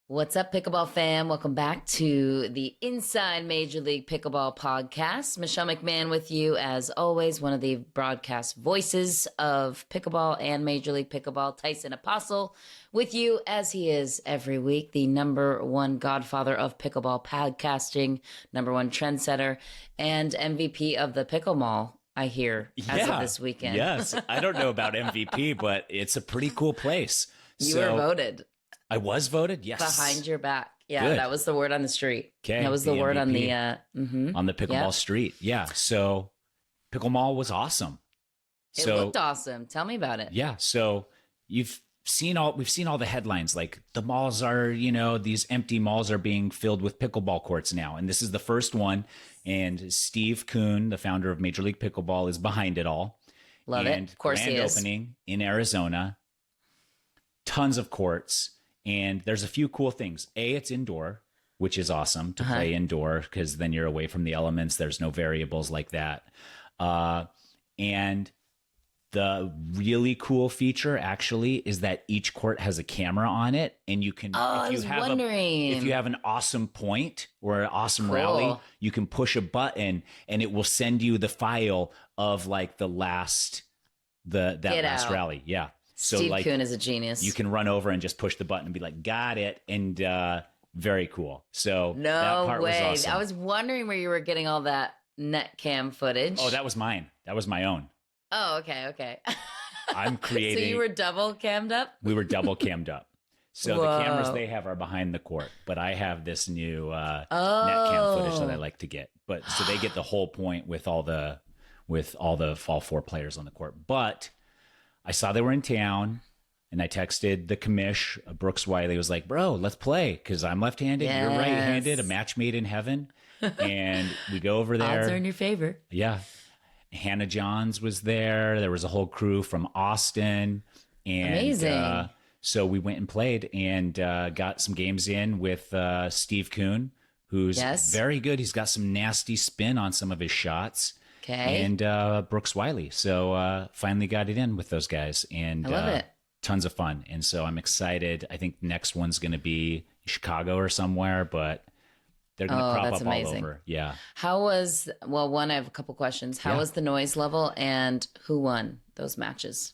What's up, Pickleball fam? Welcome back to the Inside Major League Pickleball podcast. Michelle McMahon with you, as always, one of the broadcast voices of Pickleball and Major League Pickleball. Tyson Apostle with you, as he is every week, the number one godfather of pickleball podcasting, number one trendsetter, and MVP of the Pickle Mall, I hear, as of this weekend. Yes. I don't know about MVP, but it's a pretty cool place. You were voted. I was voted, yes. Behind your back. Yeah, Good. That was the word on the street. Okay. That was the word MVP on the pickleball street. Yeah. So Pickle Mall was awesome. It looked awesome. Tell me about it. Yeah. So we've seen all the headlines, like the malls are, these empty malls are being filled with pickleball courts now. And this is the first one. And Steve Kuhn, the founder of Major League Pickleball, is behind it all. Love it. Of course he is. Opening in Arizona. Tons of courts. And there's a few cool things. It's indoor, which is awesome to play indoor because then you're away from the elements. There's no variables like that. And the really cool feature actually is that each court has a camera on it, and you can if you have an awesome point or an awesome rally, you can push a button and it will send you the file of like that last rally. Yeah. So Steve Kuhn is a genius. You can run over and just push the button and be like, got it. And very cool. So that part was awesome. I was wondering where you were getting all that net cam footage. Oh, that was mine. That was my own. Oh, okay. I'm creating. So you were double cammed up? We were double cammed up. So the cameras they have are behind the court, but I have this new net cam footage that I like to get. But so they get the whole point with all four players on the court. But I saw they were in town, and I texted the commish, Brooks Wiley, was like, bro, let's play, because I'm left-handed, you're right-handed, a match made in heaven. And we go over there. Odds are in your favor. Yeah. Hannah Johns was there. There was a whole crew from Austin. And, amazing. So we went and played and got some games in with Steve Kuhn, who's very good. He's got some nasty spin on some of his shots. Okay. And Brooks Wiley. So finally got it in with those guys. And I love it. Tons of fun. And so I'm excited. I think next one's going to be Chicago or somewhere, but they're going to crop up amazing. all over. Yeah. How was, I have a couple questions. How was the noise level, and who won those matches?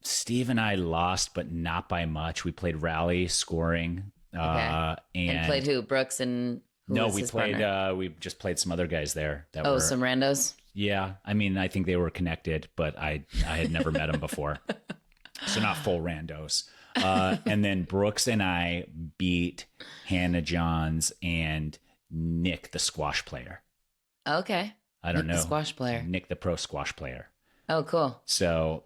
Steve and I lost, but not by much. We played rally scoring. And played who? Brooks and... we played. We just played some other guys there. Some randos. Yeah, I mean, I think they were connected, but I had never met them before, so not full randos. And then Brooks and I beat Hannah Johns and Nick, the squash player. Okay, I don't know, the squash player, Nick, the pro squash player. Oh, cool. So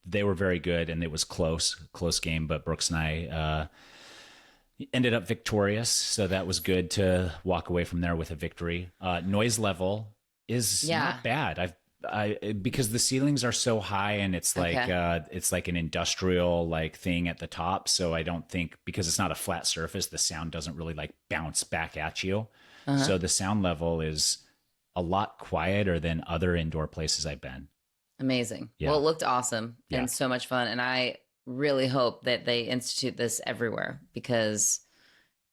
they were very good, and it was close game. But Brooks and I. Ended up victorious, so that was good to walk away from there with a victory. Noise level is not bad. Because the ceilings are so high, and it's like an industrial like thing at the top. So I don't think, because it's not a flat surface, the sound doesn't really like bounce back at you. So the sound level is a lot quieter than other indoor places I've been. Amazing. Yeah. Well, it looked awesome and so much fun, and I really hope that they institute this everywhere, because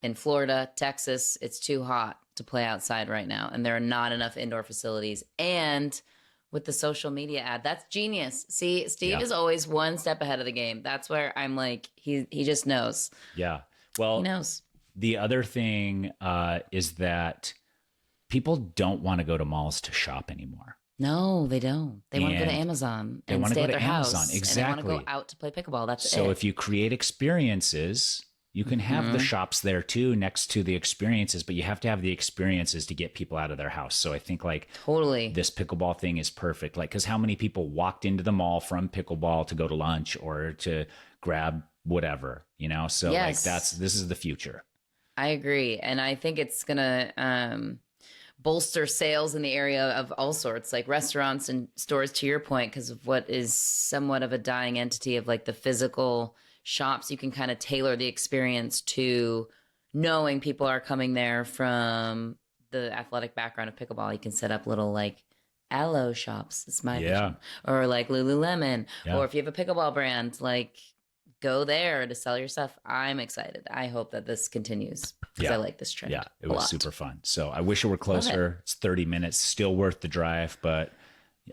in Florida, Texas, it's too hot to play outside right now, and there are not enough indoor facilities. And with the social media ad, that's genius. See, Steve is always one step ahead of the game. That's where I'm like, he just knows. Yeah. Well, he knows. The other thing is that people don't want to go to malls to shop anymore. No, they don't. They want to go to Amazon and stay at their house. Exactly. And they want to go out to play pickleball. That's so if you create experiences, you can have the shops there too next to the experiences, but you have to have the experiences to get people out of their house. So I think like this pickleball thing is perfect. Like, because how many people walked into the mall from pickleball to go to lunch or to grab whatever, So like this is the future. I agree. And I think it's going to bolster sales in the area of all sorts, like restaurants and stores, to your point, because of what is somewhat of a dying entity of like the physical shops. You can kind of tailor the experience to knowing people are coming there from the athletic background of pickleball. You can set up little like aloe shops. It's my vision. Or like Lululemon. Or if you have a pickleball brand, like go there to sell your stuff. I'm excited. I hope that this continues because I like this trend. Yeah, it was super fun. So I wish it were closer. It's 30 minutes, still worth the drive, but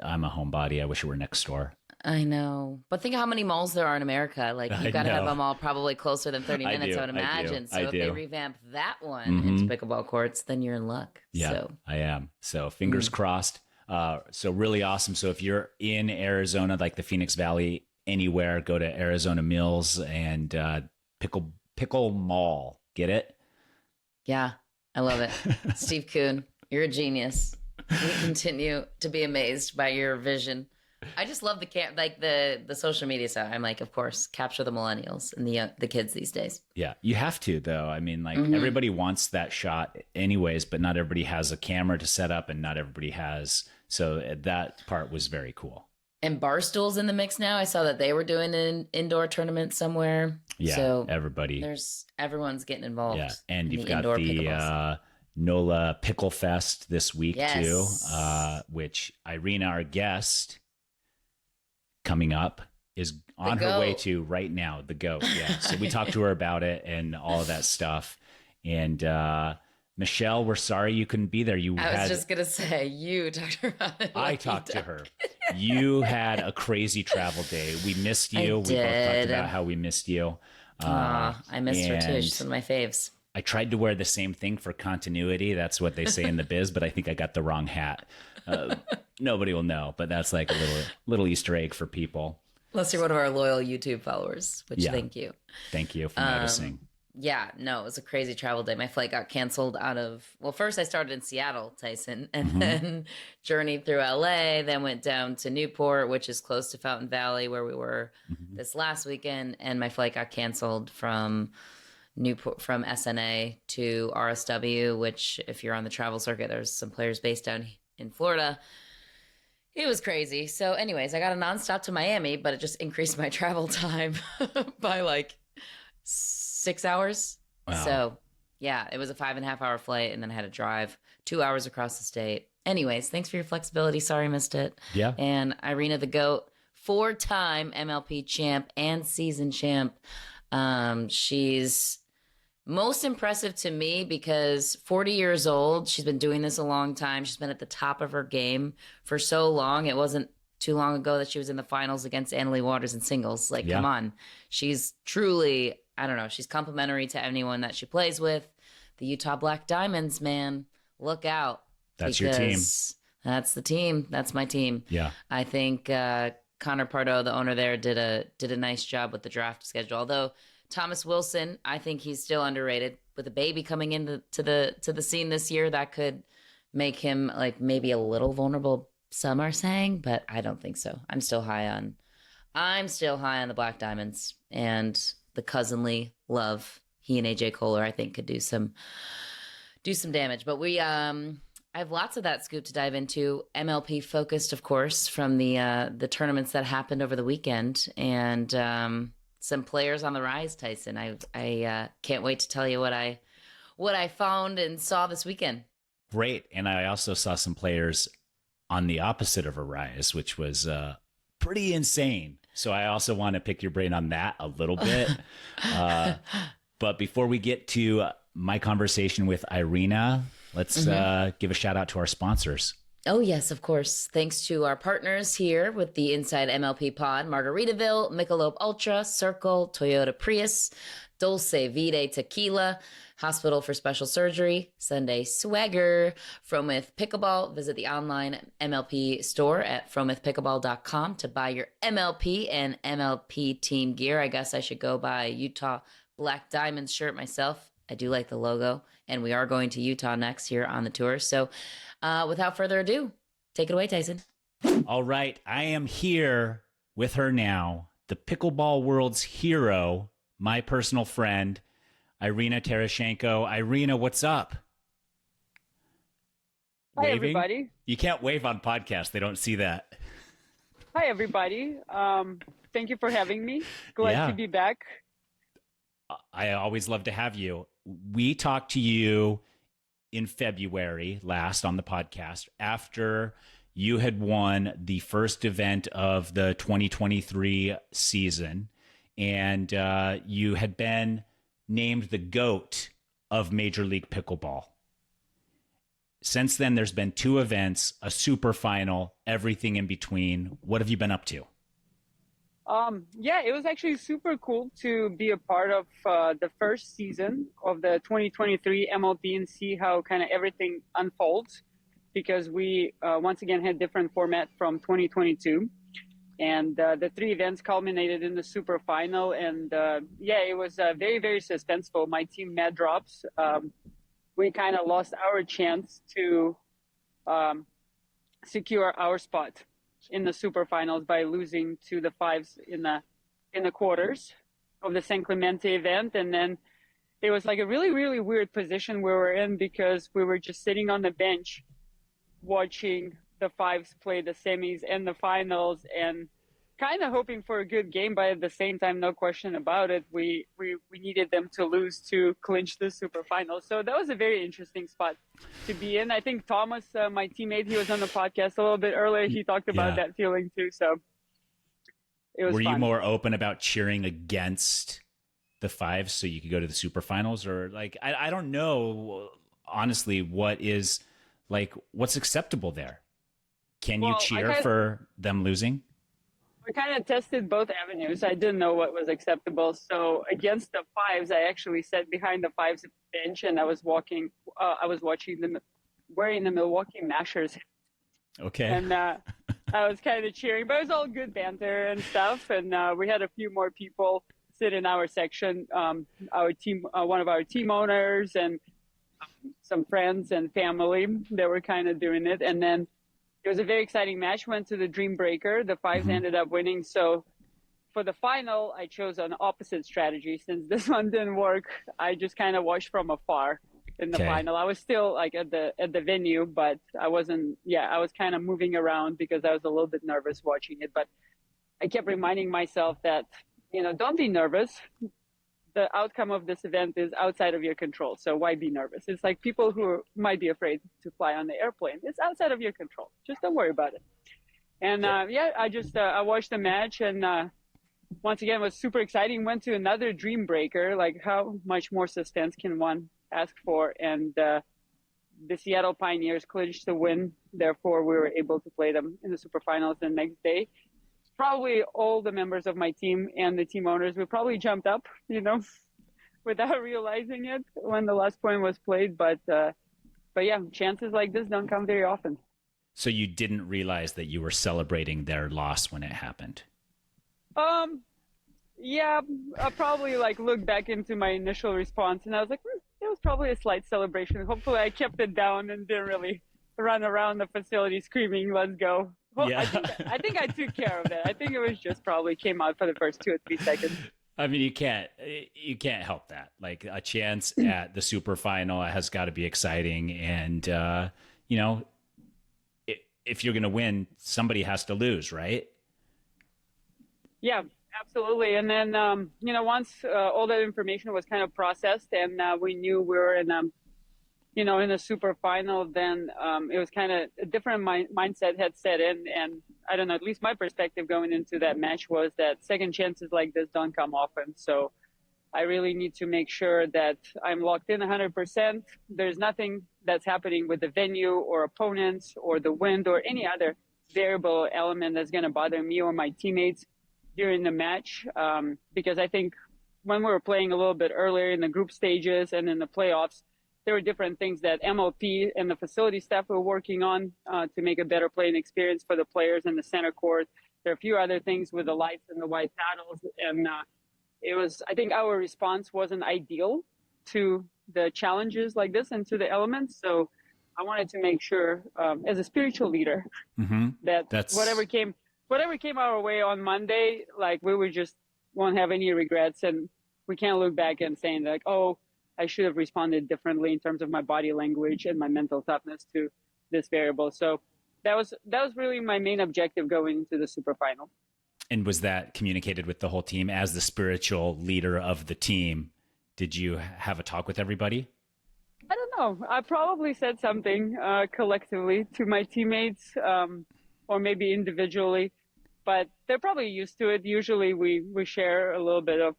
I'm a homebody. I wish it were next door. I know. But think of how many malls there are in America. Like, you got to have them all probably closer than 30 minutes, I would imagine. So if they revamp that one into pickleball courts, then you're in luck. Yeah, so. I am. So fingers crossed. So really awesome. So if you're in Arizona, like the Phoenix Valley, anywhere, go to Arizona Mills and Pickle Mall. Get it? Yeah, I love it. Steve Kuhn, you're a genius. We continue to be amazed by your vision. I just love the social media side. I'm like, of course, capture the millennials and the kids these days. Yeah, you have to, though. I mean, like everybody wants that shot anyways, but not everybody has a camera to set up and not everybody has. So that part was very cool. And Barstool's in the mix now. I saw that they were doing an indoor tournament somewhere. Yeah, so everyone's getting involved. Yeah, and you've got the NOLA Picklefest this week too, which Irina, our guest, coming up, is on her way to right now. The GOAT, yeah. So we talked to her about it and all of that stuff. And Michelle, we're sorry you couldn't be there. I was just gonna say, you talked about it. I talked to her. You had a crazy travel day. We missed you. We both talked about how we missed you. I missed her too. She's one of my faves. I tried to wear the same thing for continuity. That's what they say in the biz, but I think I got the wrong hat. Nobody will know, but that's like a little Easter egg for people. Unless you're one of our loyal YouTube followers, which thank you. Thank you for noticing. Yeah, no, it was a crazy travel day. My flight got canceled first I started in Seattle, Tyson, and then journeyed through LA, then went down to Newport, which is close to Fountain Valley, where we were this last weekend. And my flight got canceled from Newport, from SNA to RSW, which if you're on the travel circuit, there's some players based down in Florida. It was crazy. So anyways, I got a nonstop to Miami, but it just increased my travel time by like 6 hours. Wow. So yeah, it was a 5.5 hour flight, and then I had to drive 2 hours across the state. Anyways, thanks for your flexibility. Sorry I missed it. Yeah. And Irina, the GOAT, 4-time MLP champ and season champ. She's most impressive to me because 40 years old, she's been doing this a long time. She's been at the top of her game for so long. It wasn't too long ago that she was in the finals against Annalie Waters in singles. Like, come on. She's truly, I don't know, she's complimentary to anyone that she plays with. The Utah Black Diamonds, man, look out. That's your team. That's the team. That's my team. Yeah. I think Connor Pardo, the owner there, did a nice job with the draft schedule. Although Thomas Wilson, I think he's still underrated. With a baby coming into the scene this year, that could make him like maybe a little vulnerable, some are saying, but I don't think so. I'm still high on the Black Diamonds and the cousinly love. He and AJ Kohler, I think, could do some damage. But I have lots of that scoop to dive into. MLP focused, of course, from the tournaments that happened over the weekend, and some players on the rise. Tyson, I can't wait to tell you what I found and saw this weekend. Great, and I also saw some players on the opposite of a rise, which was pretty insane. So I also want to pick your brain on that a little bit. But before we get to my conversation with Irina, let's give a shout out to our sponsors. Oh, yes, of course. Thanks to our partners here with the Inside MLP Pod, Margaritaville, Michelob Ultra, Cirkul, Toyota Prius, Dulce, Vida, Tequila, Hospital for Special Surgery, Sunday Swagger, Frometh Pickleball. Visit the online MLP store at fromethpickleball.com to buy your MLP and MLP team gear. I guess I should go buy a Utah Black Diamonds shirt myself. I do like the logo, and we are going to Utah next year on the tour. So without further ado, take it away, Tyson. All right. I am here with her now, the pickleball world's hero, my personal friend, Irina Tereschenko. Irina, what's up? Hi, Waving? Everybody. You can't wave on podcasts. They don't see that. Hi, everybody. Thank you for having me. Glad to be back. I always love to have you. We talked to you in February last on the podcast after you had won the first event of the 2023 season. and you had been named the GOAT of Major League Pickleball. Since then, there's been 2 events, a super final, everything in between. What have you been up to? Yeah, it was actually super cool to be a part of the first season of the 2023 MLP and see how kind of everything unfolds, because we once again had different format from 2022. And the 3 events culminated in the super final. And yeah, it was very, very suspenseful. My team, Mad Drops, we kind of lost our chance to secure our spot in the super finals by losing to the 5s in the quarters of the San Clemente event. And then it was like a really, really weird position we were in, because we were just sitting on the bench watching the 5s play the semis and the finals, and kind of hoping for a good game, but at the same time, no question about it, we needed them to lose to clinch the super final. So that was a very interesting spot to be in. I think Thomas, my teammate, he was on the podcast a little bit earlier. He talked about that feeling too. So it was Were fun. you more open about cheering against the 5s so you could go to the super finals? Or like, I don't know, honestly, what's acceptable there? Can you cheer for them losing? We kind of tested both avenues. I didn't know what was acceptable. So against the 5s, I actually sat behind the 5s bench, and I was watching them wearing the Milwaukee Mashers. Okay. And I was kind of cheering, but it was all good banter and stuff. And we had a few more people sit in our section. Our team, one of our team owners, and some friends and family that were kind of doing it. And then it was a very exciting match. Went to the Dream Breaker. The 5s ended up winning. So for the final, I chose an opposite strategy. Since this one didn't work, I just kind of watched from afar in the final. I was still like at the venue, but I wasn't. Yeah, I was kind of moving around because I was a little bit nervous watching it. But I kept reminding myself that, don't be nervous. The outcome of this event is outside of your control. So why be nervous? It's like people who might be afraid to fly on the airplane. It's outside of your control. Just don't worry about it. And I watched the match, and once again, it was super exciting. Went to another Dream Breaker. Like, how much more suspense can one ask for? And the Seattle Pioneers clinched the win. Therefore, we were able to play them in the super finals the next day. Probably all the members of my team and the team owners, we probably jumped up, without realizing it when the last point was played. But yeah, chances like this don't come very often. So you didn't realize that you were celebrating their loss when it happened? Yeah, I probably looked back into my initial response, and I was like, it was probably a slight celebration. Hopefully I kept it down and didn't really run around the facility screaming, "Let's go." Well, yeah. I think I took care of it. I think it was just probably came out for the first 2 or 3 seconds. I mean, you can't help that. Like, a chance at the super final has got to be exciting. And, if you're going to win, somebody has to lose, right? Yeah, absolutely. And then, once all that information was kind of processed and we knew we were in a super final, then it was kind of a different mindset had set in. And I don't know, at least my perspective going into that match was that second chances like this don't come often. So I really need to make sure that I'm locked in 100%. There's nothing that's happening with the venue or opponents or the wind or any other variable element that's going to bother me or my teammates during the match. Because I think when we were playing a little bit earlier in the group stages and in the playoffs, there were different things that MLP and the facility staff were working on to make a better playing experience for the players in the center court. There are a few other things with the lights and the white paddles. And I think our response wasn't ideal to the challenges like this and to the elements. So I wanted to make sure as a spiritual leader that whatever came our way on Monday, we won't have any regrets. And we can't look back and saying I should have responded differently in terms of my body language and my mental toughness to this variable. So that was really my main objective going into the super final. And was that communicated with the whole team as the spiritual leader of the team? Did you have a talk with everybody? I don't know. I probably said something collectively to my teammates or maybe individually. but they're probably used to it. Usually we share a little bit of,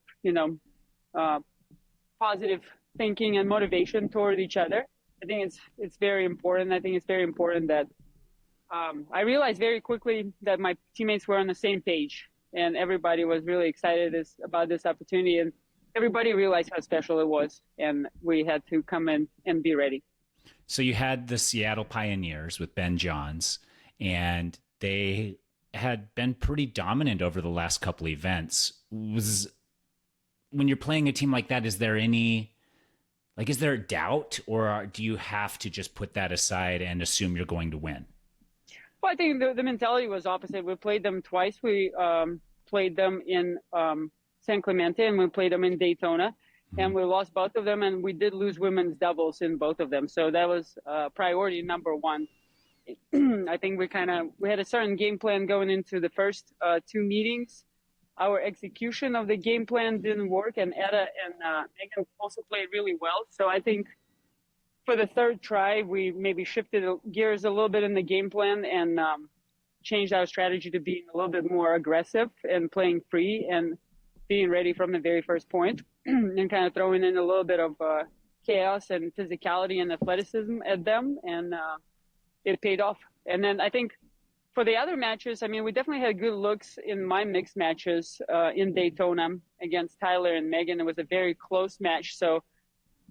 positive thinking and motivation toward each other. I think it's very important. I think it's very important that I realized very quickly that my teammates were on the same page, and everybody was really excited about this opportunity, and everybody realized how special it was, and we had to come in and be ready. So you had the Seattle Pioneers with Ben Johns, and they had been pretty dominant over the last couple events. When you're playing a team like that, is there a doubt, or do you have to just put that aside and assume you're going to win? Well, I think the mentality was opposite. We played them twice. We played them in San Clemente, and we played them in Daytona, and we lost both of them, and we did lose women's doubles in both of them. So that was priority number one. I think we had a certain game plan going into the first two meetings. Our execution of the game plan didn't work, and Etta and Megan also played really well. So I think for the third try, we maybe shifted gears a little bit in the game plan and changed our strategy to being a little bit more aggressive and playing free and being ready from the very first point and kind of throwing in a little bit of chaos and physicality and athleticism at them. And it paid off. And then I think for the other matches, I mean, we definitely had good looks in my mixed matches in Daytona against Tyler and Megan. It was a very close match. So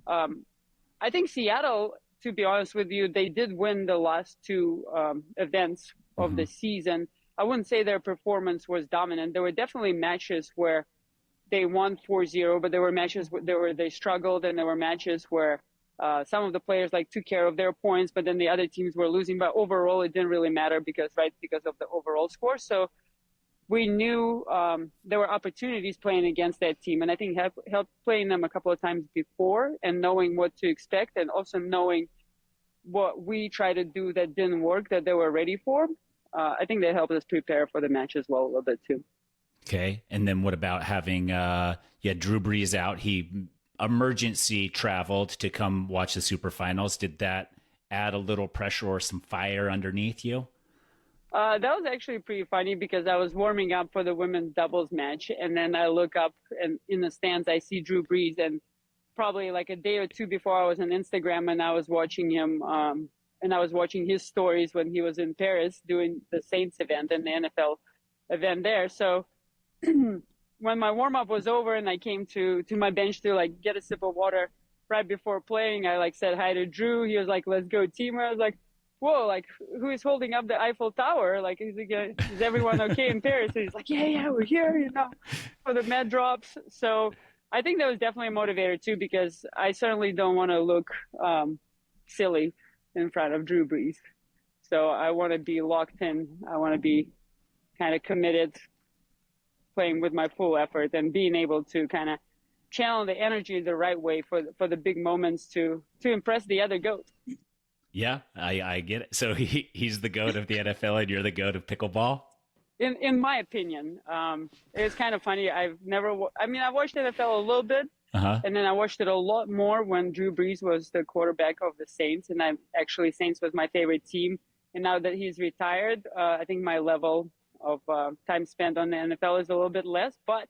I think Seattle, to be honest with you, they did win the last two events of the season. I wouldn't say their performance was dominant. There were definitely matches where they won 4-0, but there were matches where they struggled, and there were matches where some of the players took care of their points, but then the other teams were losing. But overall, it didn't really matter because of the overall score. So we knew there were opportunities playing against that team, and I think helped playing them a couple of times before and knowing what to expect, and also knowing what we tried to do that didn't work that they were ready for. I think that helped us prepare for the match as well a little bit too. Okay, and then what about having Drew Brees out? He emergency traveled to come watch the Super Finals. Did that add a little pressure or some fire underneath you? That was actually pretty funny because I was warming up for the women's doubles match, and then I look up and in the stands I see Drew Brees, and probably a day or two before I was on Instagram and I was watching him and I was watching his stories when he was in Paris doing the Saints event and the NFL event there. So when my warm-up was over and I came to my bench to get a sip of water right before playing, I said hi to Drew. He was like, "Let's go, team." I was like, "Whoa, who is holding up the Eiffel Tower? Is everyone okay in Paris?" And he's like, yeah, we're here, for the med drops. So I think that was definitely a motivator too, because I certainly don't want to look silly in front of Drew Brees. So I want to be locked in. I want to be kind of committed, playing with my full effort and being able to kind of channel the energy the right way for the big moments to impress the other GOAT. Yeah, I get it. So he's the GOAT of the NFL and you're the GOAT of pickleball? In my opinion. It's kind of funny. I watched NFL a little bit, and then I watched it a lot more when Drew Brees was the quarterback of the Saints, and Saints was my favorite team. And now that he's retired, I think my level of time spent on the NFL is a little bit less, but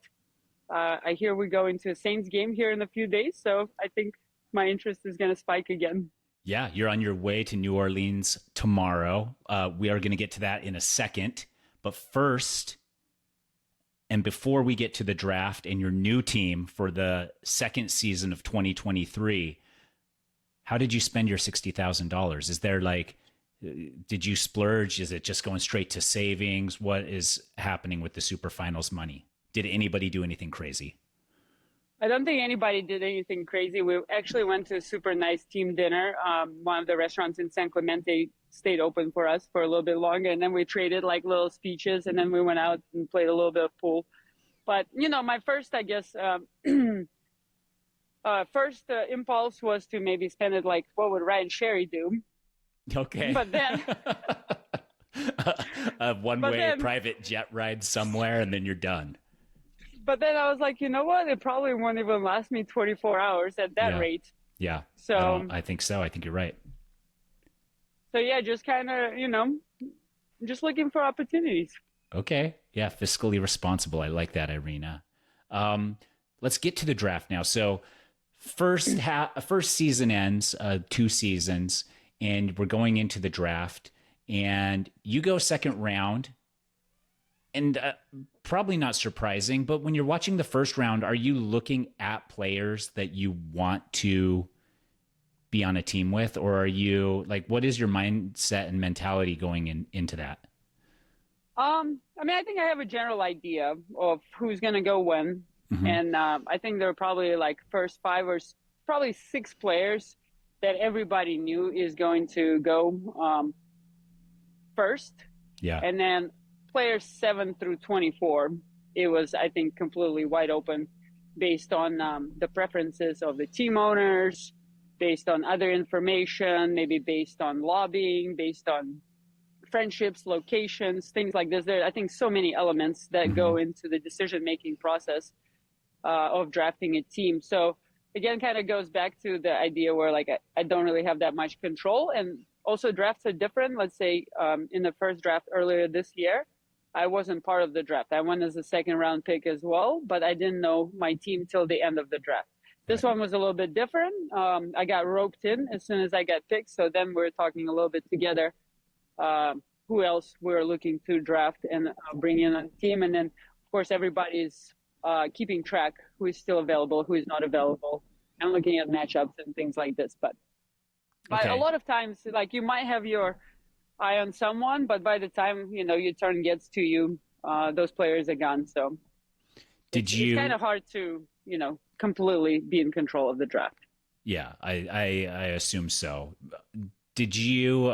I hear we go into a Saints game here in a few days, so I think my interest is going to spike again. Yeah, you're on your way to New Orleans tomorrow. We are going to get to that in a second, but first, and before we get to the draft and your new team for the second season of 2023, how did you spend your $60,000? Is there did you splurge? Is it just going straight to savings? What is happening with the Super Finals money? Did anybody do anything crazy? I don't think anybody did anything crazy. We actually went to a super nice team dinner. One of the restaurants in San Clemente stayed open for us for a little bit longer, and then we traded little speeches, and then we went out and played a little bit of pool. But, my first, I guess, impulse was to maybe spend it what would Ryan Sherry do? Okay. But then a one-way private jet ride somewhere, and then you're done. But then I was like, you know what? It probably won't even last me 24 hours at that rate. Yeah. So I think so. I think you're right. So yeah, just kind of, just looking for opportunities. Okay. Yeah. Fiscally responsible. I like that, Irina. Let's get to the draft now. So first season ends, 2 seasons, and we're going into the draft, and you go second round. And probably not surprising, but when you're watching the first round, are you looking at players that you want to be on a team with? Or are you like, what is your mindset and mentality going into that? I mean, I think I have a general idea of who's going to go when. Mm-hmm. And I think there are probably like first 5 or probably 6 players that everybody knew is going to go first. Yeah. And then players 7 through 24, it was, I think, completely wide open based on the preferences of the team owners, based on other information, maybe based on lobbying, based on friendships, locations, things like this. There are, I think, so many elements that go into the decision-making process of drafting a team. So again, kind of goes back to the idea where like I don't really have that much control. And also drafts are different. Let's say in the first draft earlier this year, I wasn't part of the draft. I went as a second round pick as well, but I didn't know my team till the end of the draft. This one was a little bit different. I got roped in as soon as I got picked. So then we're talking a little bit together who else we're looking to draft and bring in on the team. And then, of course, everybody's keeping track who is still available, who is not available, and looking at matchups and things like this. But a lot of times, like you might have your eye on someone, but by the time your turn gets to you, those players are gone. So it's kind of hard to completely be in control of the draft. Yeah, I assume so. Did you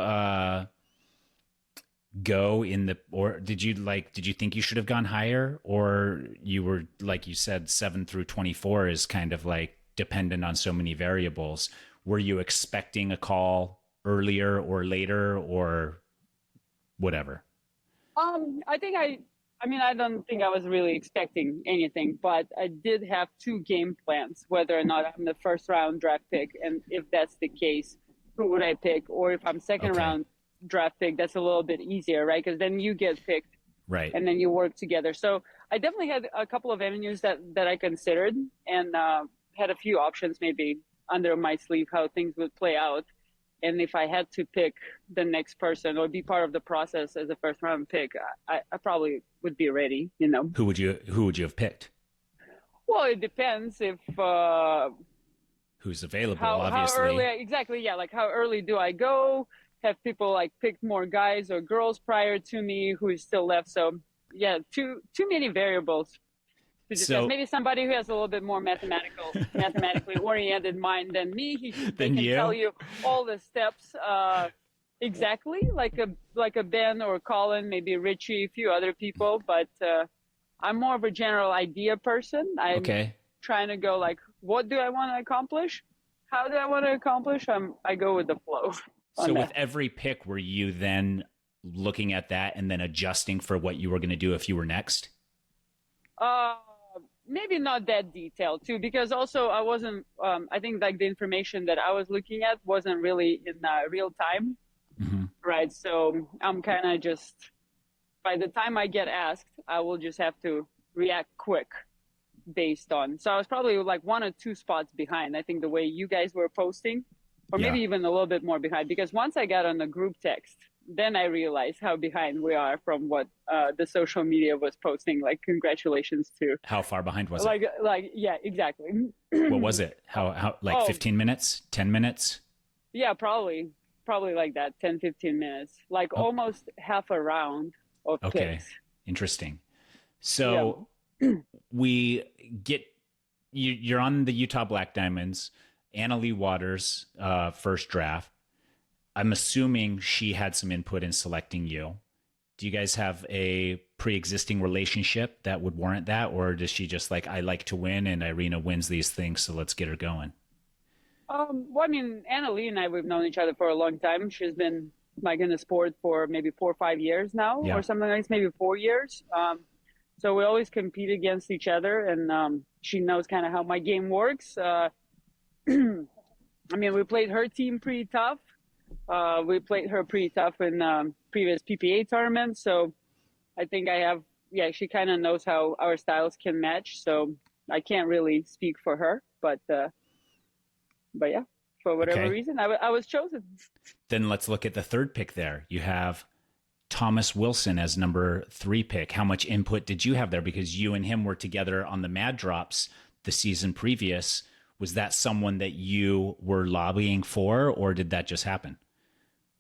go in the, or did you think you should have gone higher, or you were, like you said, 7 through 24 is kind of like dependent on so many variables? Were you expecting a call earlier or later or whatever? I think I don't think I was really expecting anything, but I did have 2 game plans, whether or not I'm the first round draft pick. And if that's the case, who would I pick? Or if I'm second round draft pick, that's a little bit easier, right? Because then you get picked, right? And then you work together. So I definitely had a couple of avenues that I considered, and had a few options maybe under my sleeve how things would play out. And if I had to pick the next person or be part of the process as a first round pick, I probably would be ready, Who would you have picked? Well, it depends if who's available, How obviously. early, exactly, yeah. Like how early do I go? Have people like picked more guys or girls prior to me who is still left? So yeah, too many variables to discuss. So, maybe somebody who has a little bit more mathematically oriented mind than me, they can tell you all the steps exactly, like a Ben or Colin, maybe Richie, a few other people. But I'm more of a general idea person. I'm trying to go like, what do I want to accomplish? How do I want to accomplish? I go with the flow. So with every pick, were you then looking at that and then adjusting for what you were going to do if you were next? Maybe not that detailed too, because also I wasn't, I think like the information that I was looking at wasn't really in real time. Mm-hmm. Right. So I'm kind of just, by the time I get asked, I will just have to react quick based on. So I was probably like 1 or 2 spots behind, I think, the way you guys were posting, or maybe even a little bit more behind, because once I got on the group text, then I realized how behind we are from what the social media was posting. Like, congratulations to. How far behind was it? Like, yeah, exactly. What was it? How 15 minutes, 10 minutes? Yeah, probably like that, 10, 15 minutes, like almost half a round of picks. Interesting. So we get, you're on the Utah Black Diamonds, Anna Lee Waters, first draft. I'm assuming she had some input in selecting you. Do you guys have a pre-existing relationship that would warrant that? Or does she just like, I like to win and Irina wins these things, so let's get her going? Well, I mean, Anna Lee and I, we've known each other for a long time. She's been like in the sport for maybe 4 or 5 years now, or something like this, maybe 4 years. So we always compete against each other, and she knows kind of how my game works. I mean, we played her team pretty tough. We played her pretty tough in previous PPA tournaments. So I think she kind of knows how our styles can match. So I can't really speak for her, but yeah, for whatever reason, I was chosen. Then let's look at the third pick there. You have Thomas Wilson as number 3 pick. How much input did you have there? Because you and him were together on the Mad Drops the season previous. Was that someone that you were lobbying for, or did that just happen?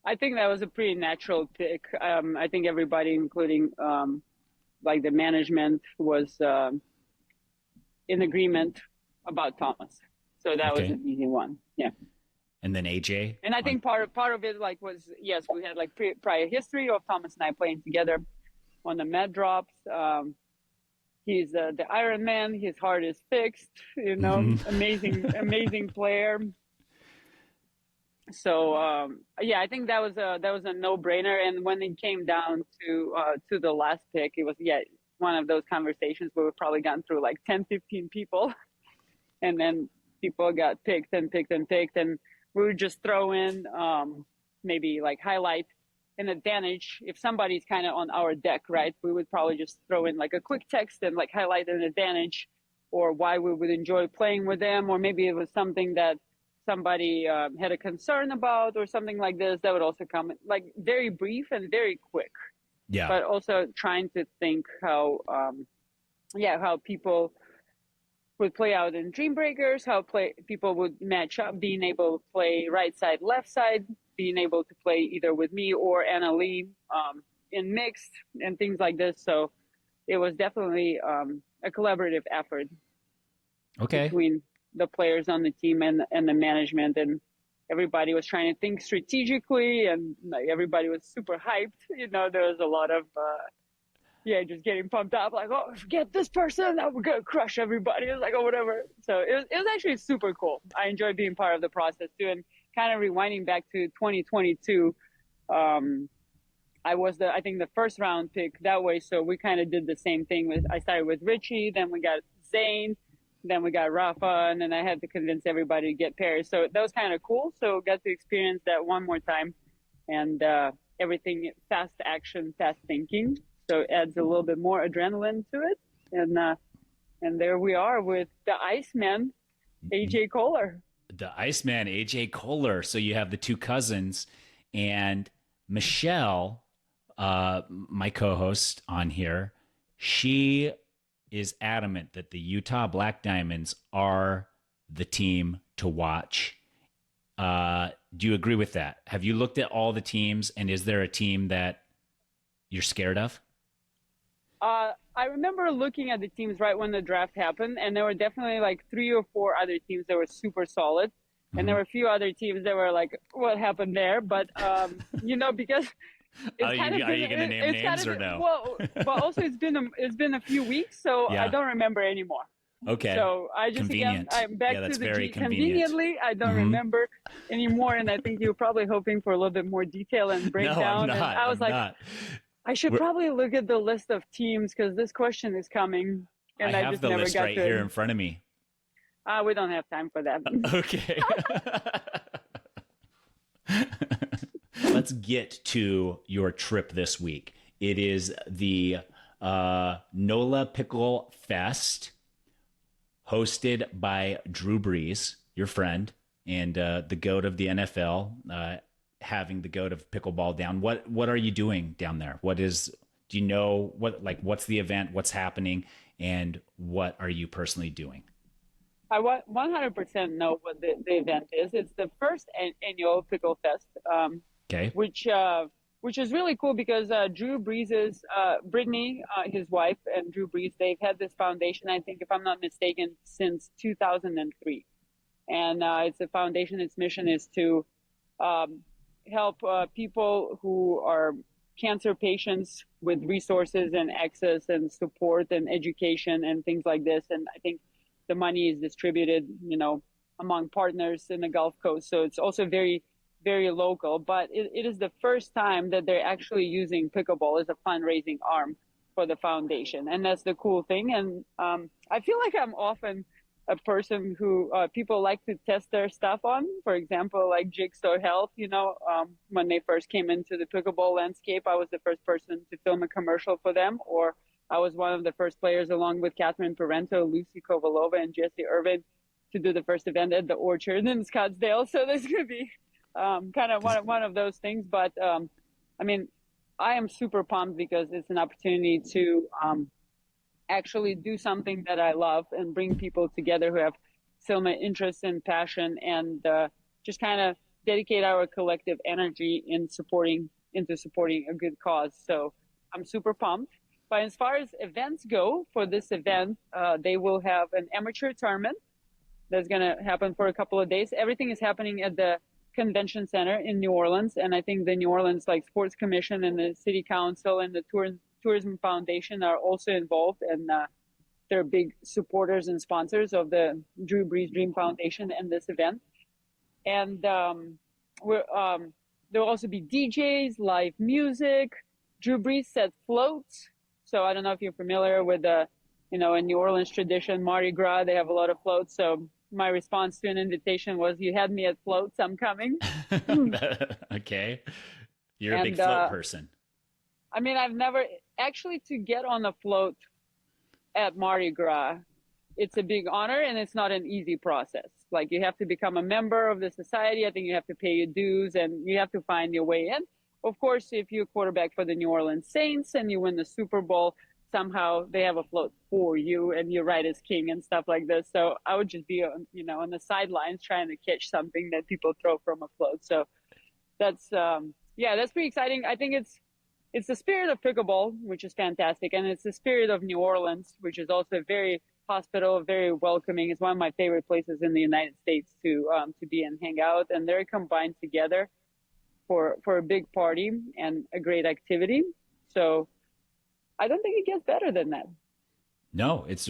I think that was a pretty natural pick. I think everybody, including like the management, was in agreement about Thomas. So that was an easy one. Yeah. And then AJ? And I think part of it like was, yes, we had like prior history of Thomas and I playing together on the Mad Drops. He's the Iron Man. His heart is fixed, amazing player. So yeah, I think that was a no-brainer. And when it came down to the last pick, it was one of those conversations where we've probably gone through like 10, 15 people, and then people got picked and picked and picked, and we would just throw in maybe like highlight an advantage. If somebody's kind of on our deck, right, we would probably just throw in like a quick text and like highlight an advantage or why we would enjoy playing with them, or maybe it was something that somebody had a concern about or something like this. That would also come like very brief and very quick. Yeah. But also trying to think how people would play out in Dream Breakers, how people would match up, being able to play right side, left side, being able to play either with me or Anna Lee in mixed and things like this. So it was definitely a collaborative effort between the players on the team and the management, and everybody was trying to think strategically, and like, everybody was super hyped. There was a lot of just getting pumped up, like, oh, forget this person, we're gonna crush everybody. It was like, oh, whatever. So it was actually super cool. I enjoyed being part of the process too, and kind of rewinding back to 2022. I was I think the first round pick that way. So we kind of did the same thing. I started with Richie, then we got Zane, then we got Rafa, and then I had to convince everybody to get pairs. So that was kind of cool. So got to experience that one more time, and everything fast action, fast thinking. So it adds a little bit more adrenaline to it. And there we are with the Iceman, AJ Kohler. The Iceman, AJ Kohler. So you have the two cousins, and Michelle, my co-host on here, she is adamant that the Utah Black Diamonds are the team to watch. Do you agree with that? Have you looked at all the teams, and is there a team that you're scared of? I remember looking at the teams right when the draft happened, and there were definitely like 3 or 4 other teams that were super solid. Mm-hmm. And there were a few other teams that were like, what happened there? But, because... Are you going to name names or no? Well, but also it's been a few weeks, so I don't remember anymore. Okay. So I just, convenient. again, I'm back to the conveniently. I don't mm-hmm. remember anymore. And I think you're probably hoping for a little bit more detail and breakdown. No, I'm not. And I was I should probably look at the list of teams because this question is coming. And I have just the never list got right to here in front of me. We don't have time for that. Okay. Let's get to your trip this week. It is the NOLA Picklefest, hosted by Drew Brees, your friend, and the GOAT of the NFL, having the GOAT of Pickleball down. What are you doing down there? Do you know what's the event, what's happening, and what are you personally doing? I 100% know what the event is. It's the first annual Picklefest. Okay. Which is really cool because Drew Brees' Brittany, his wife, and Drew Brees, they've had this foundation, I think, if I'm not mistaken, since 2003. And it's a foundation. Its mission is to help people who are cancer patients with resources and access and support and education and things like this. And I think the money is distributed, among partners in the Gulf Coast. So it's also very, very local, but it is the first time that they're actually using pickleball as a fundraising arm for the foundation. And that's the cool thing. And I feel like I'm often a person who people like to test their stuff on. For example, like Jigsaw Health, when they first came into the pickleball landscape, I was the first person to film a commercial for them, or I was one of the first players along with Catherine Parento, Lucy Kovalova, and Jesse Irvin to do the first event at the Orchard in Scottsdale. So this could be kind of one of those things. But I mean, I am super pumped because it's an opportunity to actually do something that I love and bring people together who have similar interests and passion, and just kind of dedicate our collective energy into supporting a good cause. So I'm super pumped. But as far as events go for this event, they will have an amateur tournament that's going to happen for a couple of days. Everything is happening at the convention center in New Orleans. And I think the New Orleans Sports Commission and the city council and the Tourism Foundation are also involved. And they're big supporters and sponsors of the Drew Brees Dream Foundation and this event. And there'll also be DJs, live music. Drew Brees set floats. So I don't know if you're familiar with the, in New Orleans tradition, Mardi Gras, they have a lot of floats. So my response to an invitation was, you had me at floats, I'm coming. Okay. You're a big float person. I mean, I've never actually, to get on a float at Mardi Gras, it's a big honor and it's not an easy process. Like, you have to become a member of the society. I think you have to pay your dues and you have to find your way in. Of course, if you're quarterback for the New Orleans Saints and you win the Super Bowl, somehow they have a float for you and you're right as king and stuff like this. So I would just be, on the sidelines trying to catch something that people throw from a float. So that's, that's pretty exciting. I think it's the spirit of pickleball, which is fantastic. And it's the spirit of New Orleans, which is also very hospitable, very welcoming. It's one of my favorite places in the United States to be and hang out. And they're combined together for a big party and a great activity. So I don't think it gets better than that. No, it's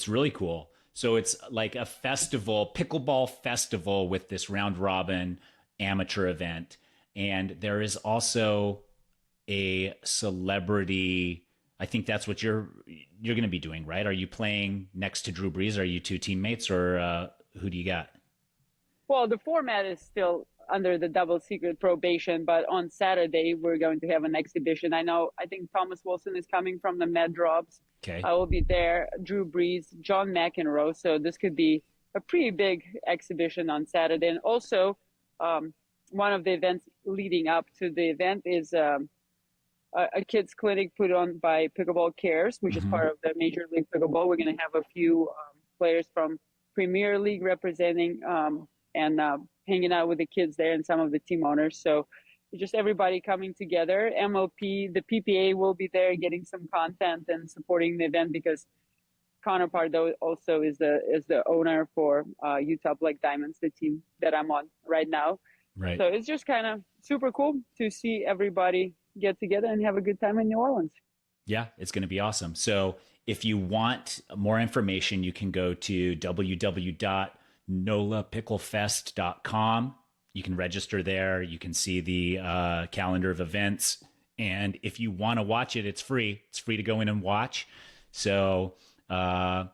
really cool. So it's like a festival, pickleball festival with this round robin amateur event. And there is also a celebrity. I think that's what you're going to be doing, right? Are you playing next to Drew Brees? Are you two teammates, or who do you got? Well, the format is still under the double secret probation, but on Saturday we're going to have an exhibition. I think Thomas Wilson is coming from the Med Drops. Okay. I will be there, Drew Brees, John McEnroe. So this could be a pretty big exhibition on Saturday. And also one of the events leading up to the event is a kids clinic put on by Pickleball Cares, which is part of the Major League Pickleball. We're going to have a few players from Premier League representing and hanging out with the kids there and some of the team owners. So just everybody coming together. MLP, the PPA will be there getting some content and supporting the event, because Connor Pardo also is the owner for Utah Black Diamonds, the team that I'm on right now. Right. So it's just kind of super cool to see everybody get together and have a good time in New Orleans. Yeah, it's going to be awesome. So if you want more information, you can go to www.NOLAPicklefest.com. You can register there. You can see the calendar of events. And if you want to watch it, it's free. It's free to go in and watch. So I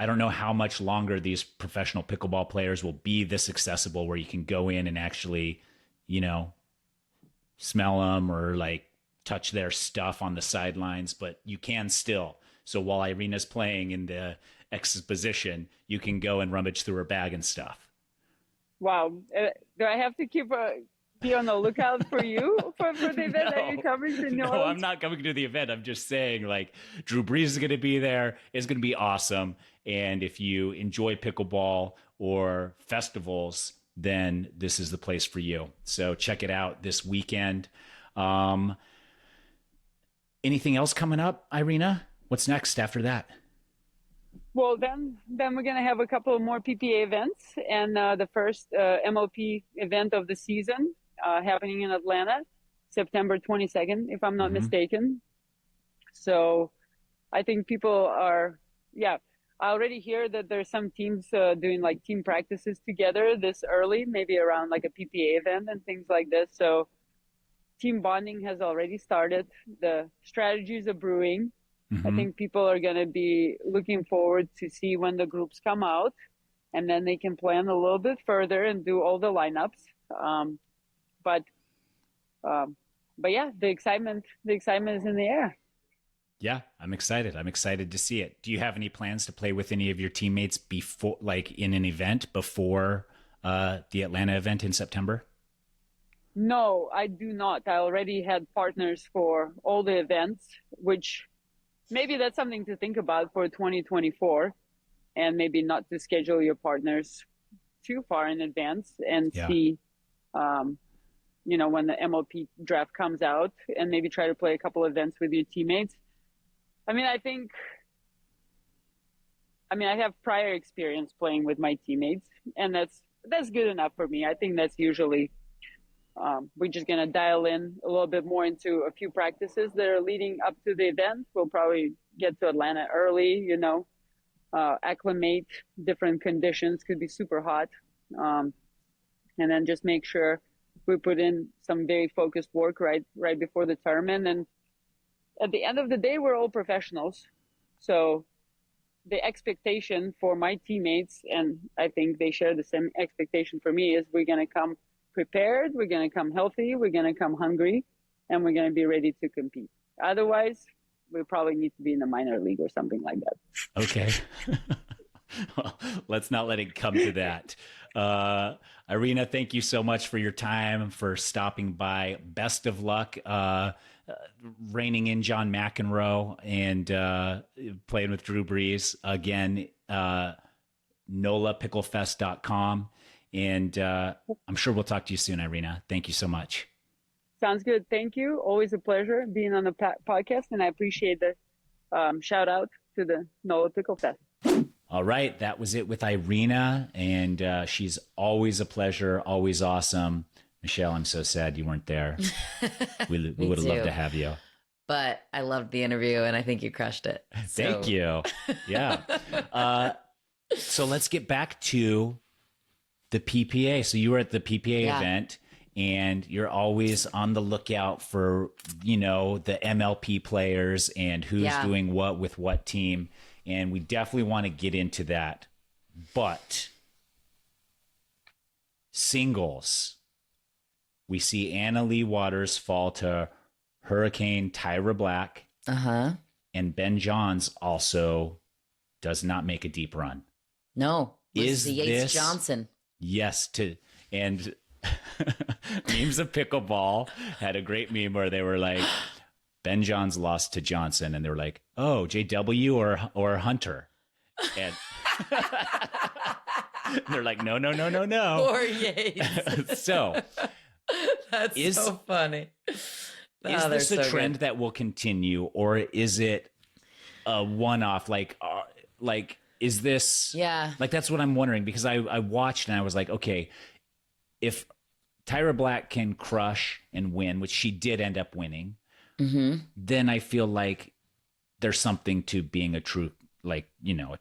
don't know how much longer these professional pickleball players will be this accessible, where you can go in and actually, smell them or touch their stuff on the sidelines, but you can still. So while Irina's playing in the exposition, you can go and rummage through her bag and stuff. Wow. Do I have to be on the lookout for you for the event that you're coming to New Orleans? No, I'm not coming to the event. I'm just saying, Drew Brees is going to be there. It's going to be awesome. And if you enjoy pickleball or festivals, then this is the place for you. So check it out this weekend. Anything else coming up, Irina? What's next after that? Well, then we're going to have a couple of more PPA events, and the first MLP event of the season happening in Atlanta, September 22nd, if I'm not mistaken. So I think people are, I already hear that there's some teams doing team practices together this early, maybe around a PPA event and things like this. So team bonding has already started. The strategies are brewing. I think people are going to be looking forward to see when the groups come out, and then they can plan a little bit further and do all the lineups. But yeah, the excitement is in the air. Yeah, I'm excited. I'm excited to see it. Do you have any plans to play with any of your teammates before, like in an event before the Atlanta event in September? No, I do not. I already had partners for all the events, which maybe that's something to think about for 2024, and maybe not to schedule your partners too far in advance and see, when the MLP draft comes out, and maybe try to play a couple events with your teammates. I mean, I have prior experience playing with my teammates, and that's good enough for me. I think that's usually, we're just going to dial in a little bit more into a few practices that are leading up to the event. We'll probably get to Atlanta early, acclimate different conditions, could be super hot. And then just make sure we put in some very focused work right before the tournament. And at the end of the day, we're all professionals. So the expectation for my teammates, and I think they share the same expectation for me, is we're going to come prepared, we're going to come healthy, we're going to come hungry, and we're going to be ready to compete. Otherwise, we probably need to be in the minor league or something like that. Okay. Well, let's not let it come to that. Irina, thank you so much for your time, for stopping by. Best of luck reining in John McEnroe and playing with Drew Brees. Again, NOLAPicklefest.com. And I'm sure we'll talk to you soon, Irina. Thank you so much. Sounds good. Thank you. Always a pleasure being on the podcast, and I appreciate the shout out to the NOLA Picklefest. All right. That was it with Irina, and she's always a pleasure, always awesome. Michelle, I'm so sad you weren't there. We would have loved to have you. But I loved the interview, and I think you crushed it. Thank you. Yeah. So let's get back to the PPA. So you were at the PPA event, and you're always on the lookout for, the MLP players and who's doing what with what team. And we definitely want to get into that. But singles, we see Anna Leigh Waters fall to Hurricane Tyra Black. And Ben Johns also does not make a deep run. No. Is the Yates this Johnson? Yes. And Memes of Pickleball had a great meme where they were like, Ben Johns lost to Johnson, and they were like, oh, JW or Hunter. And they're like, no. Poor Yates. So that's so funny. Is this a trend that will continue, or is it a one-off? Like, is this? Yeah. Like, that's what I'm wondering, because I watched and I was like, okay, if Tyra Black can crush and win, which she did end up winning, then I feel like there's something to being a true, a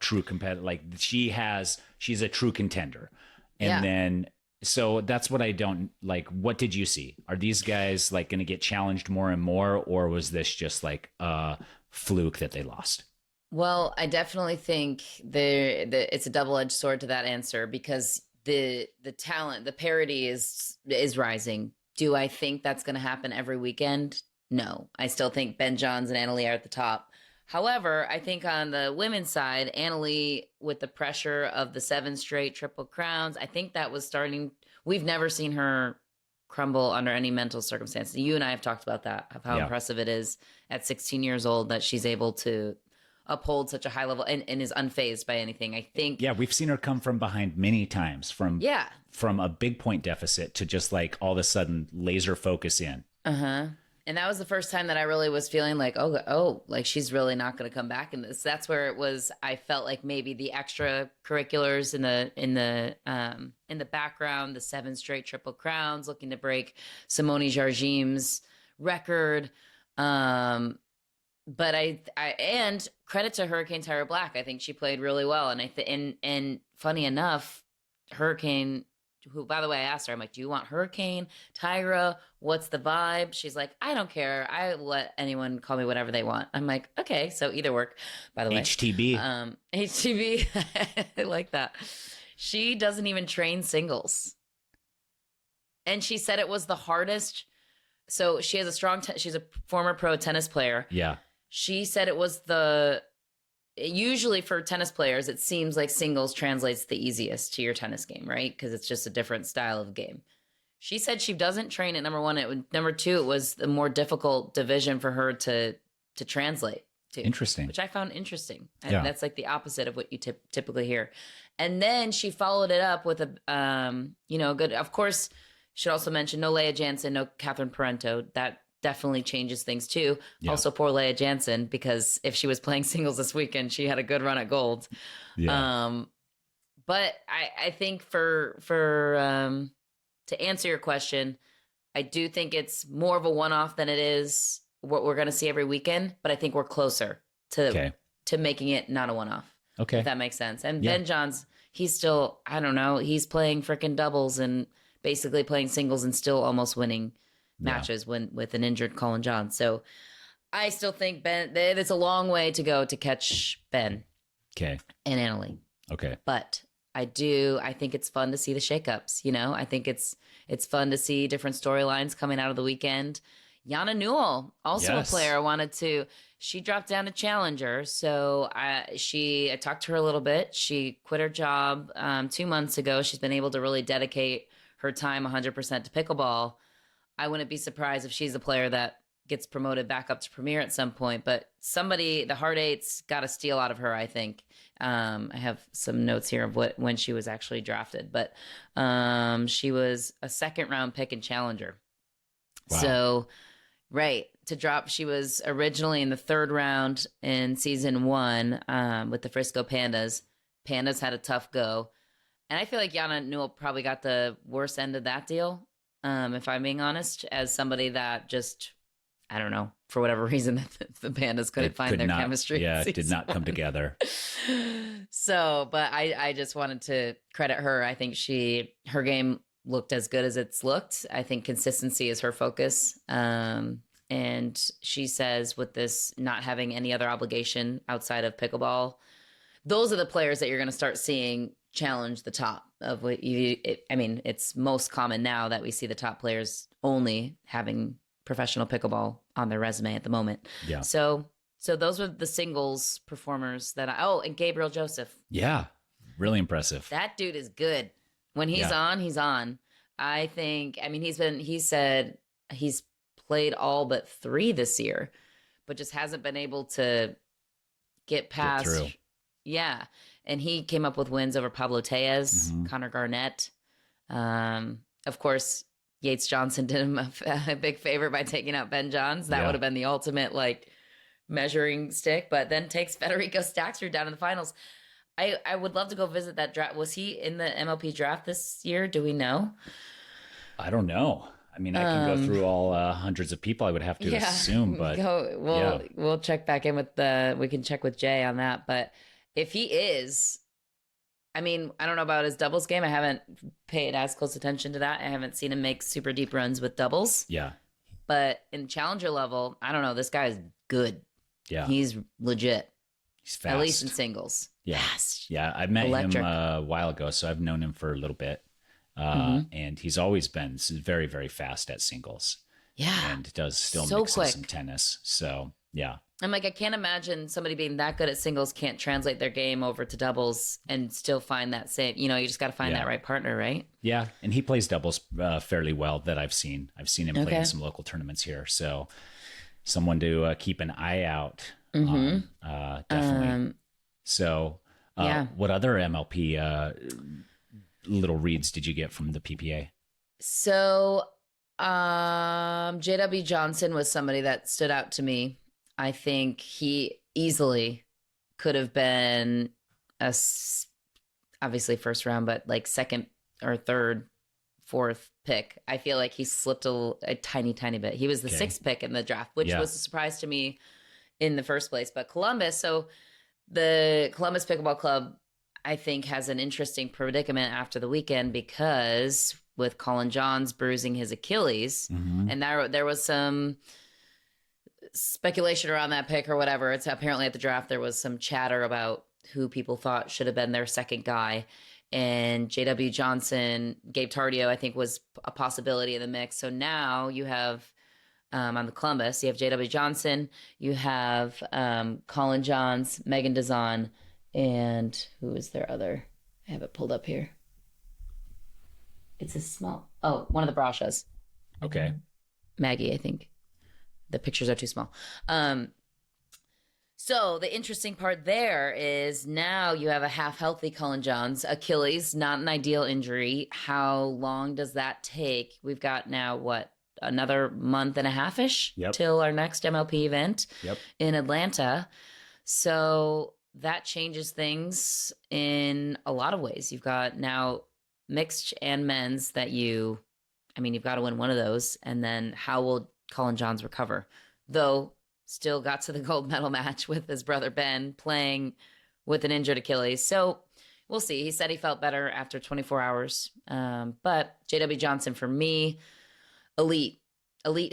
true competitor. Like, she's a true contender. And then, so that's what I don't like. What did you see? Are these guys like going to get challenged more and more, or was this just like a fluke that they lost? Well, I definitely think it's a double-edged sword to that answer, because the talent, the parity is rising. Do I think that's going to happen every weekend? No. I still think Ben Johns and Anna Leigh are at the top. However, I think on the women's side, Anna Leigh, with the pressure of the 7 straight Triple Crowns, I think that was starting. We've never seen her crumble under any mental circumstances. You and I have talked about that, of how impressive it is at 16 years old that she's able to uphold such a high level and is unfazed by anything. I think. Yeah, we've seen her come from behind many times, from a big point deficit to just like all of a sudden laser focus in. And that was the first time that I really was feeling like, oh, like she's really not going to come back in this. That's where it was. I felt like maybe the extracurriculars in the background, the 7 straight Triple Crowns, looking to break Simone Jargim's record. But and credit to Hurricane Tyra Black. I think she played really well, and and funny enough, Hurricane who, by the way, I asked her, I'm like, do you want Hurricane, Tyra? What's the vibe? She's like, I don't care. I let anyone call me whatever they want. I'm like, okay, so either work, by the way. HTB. HTB. I like that. She doesn't even train singles. And she said it was the hardest. So she has a strong, she's a former pro tennis player. Yeah. She said it was usually for tennis players, it seems like singles translates the easiest to your tennis game, right? Because it's just a different style of game. She said she doesn't train at number one. Number two, it was the more difficult division for her to translate to. Interesting. Which I found interesting. Yeah. That's like the opposite of what you typically hear. And then she followed it up with a good, of course, should also mention no Leah Jansen, no Catherine Parento. That definitely changes things too. Yeah. Also, poor Leah Jansen, because if she was playing singles this weekend, she had a good run at gold. Yeah. But I think for to answer your question, I do think it's more of a one-off than it is what we're going to see every weekend. But I think we're closer to making it not a one-off. Okay, if that makes sense. And Ben Johns, he's still, I don't know, he's playing freaking doubles and basically playing singles and still almost winning matches with an injured Colin John. So I still think Ben, it's a long way to go to catch Ben. Okay. And Annalie. Okay. But I think it's fun to see the shakeups. I think it's fun to see different storylines coming out of the weekend. Yana Newell, also a player, she dropped down to challenger. So I talked to her a little bit. She quit her job 2 months ago. She's been able to really dedicate her time 100% to pickleball. I wouldn't be surprised if she's a player that gets promoted back up to Premier at some point. But the Heart Eights got a steal out of her, I think. I have some notes here of when she was actually drafted. But she was a second-round pick in Challenger. Wow. So, to drop, she was originally in the third round in season 1 with the Frisco Pandas. Pandas had a tough go. And I feel like Yana Newell probably got the worst end of that deal. If I'm being honest, as somebody that just, I don't know, for whatever reason, the Pandas couldn't find their chemistry. Yeah, it did not come together. So, but I just wanted to credit her. I think her game looked as good as it's looked. I think consistency is her focus. And she says with this not having any other obligation outside of pickleball, those are the players that you're going to start seeing challenge the top of what it's most common now that we see the top players only having professional pickleball on their resume at the moment. Yeah. So those were the singles performers and Gabriel Joseph. Yeah. Really impressive. That dude is good. When he's on, he's on. I think, he said he's played all but 3 this year, but just hasn't been able to get past. Get through. Yeah. And he came up with wins over Pablo Tellez, Connor Garnett. Of course, Yates Johnson did him a big favor by taking out Ben Johns. That would have been the ultimate measuring stick, but then takes Federico Staksrud down in the finals. I would love to go visit that draft. Was he in the MLP draft this year? Do we know? I don't know. I can go through all hundreds of people. I would have to assume, but we'll check back in we can check with Jay on that. But if he is, I don't know about his doubles game. I haven't paid as close attention to that. I haven't seen him make super deep runs with doubles. Yeah. But in challenger level, I don't know. This guy is good. Yeah. He's legit. He's fast. At least in singles. Yeah. Fast. Yeah. I met him a while ago, so I've known him for a little bit. And he's always been very, very fast at singles. Yeah. And does still mix in some tennis. So, yeah. I'm I can't imagine somebody being that good at singles can't translate their game over to doubles and still find that same, you just got to find that right partner, right? Yeah. And he plays doubles fairly well that I've seen. I've seen him play in some local tournaments here. So someone to keep an eye out on, definitely. What other MLP little reads did you get from the PPA? So JW Johnson was somebody that stood out to me. I think he easily could have been obviously first round, but second or third, fourth pick. I feel like he slipped a tiny, tiny bit. He was the 6th pick in the draft, which was a surprise to me in the first place. But Columbus, so the Columbus Pickleball Club, I think, has an interesting predicament after the weekend because with Colin Johns bruising his Achilles, and there was some speculation around that pick or whatever. It's apparently at the draft there was some chatter about who people thought should have been their second guy. And JW Johnson, Gabe Tardio, I think, was a possibility in the mix. So now you have on the Columbus, you have JW Johnson, you have Colin Johns, Megan Dazan, and who is their other? I have it pulled up here. It's a small, one of the Brashas. Okay. Maggie, I think. The pictures are too small. So the interesting part there is now you have a half healthy Colin Johns, Achilles, not an ideal injury. How long does that take? We've got now another month and a half-ish till our next MLP event in Atlanta. So that changes things in a lot of ways. You've got now mixed and men's you've got to win one of those. And then how will Colin Johns recover? Though still got to the gold medal match with his brother Ben playing with an injured Achilles. So we'll see. He said he felt better after 24 hours. But JW Johnson, for me, elite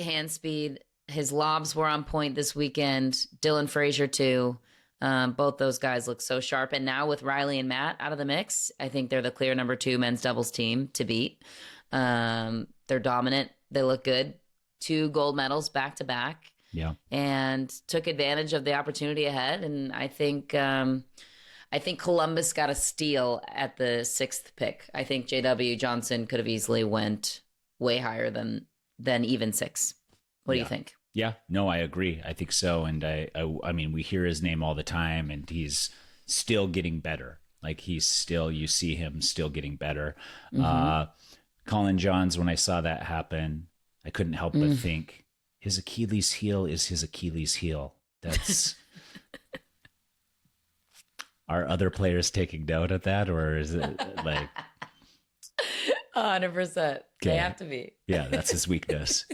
hand speed. His lobs were on point this weekend. Dylan Frazier too. Both those guys look so sharp. And now with Riley and Matt out of the mix, I think they're the clear number 2 men's doubles team to beat. They're dominant. They look good. 2 gold medals back to back. Yeah. And took advantage of the opportunity ahead. And I think Columbus got a steal at the 6th pick. I think JW Johnson could have easily went way higher than even 6. What do you think? Yeah, no, I agree. I think so. And I mean, we hear his name all the time, and he's still getting better. Like you see him still getting better. Colin Johns, when I saw that happen, I couldn't help but think his Achilles heel is his Achilles heel. That's are other players taking note of that, or is it like 100%? They have to be. Yeah, that's his weakness.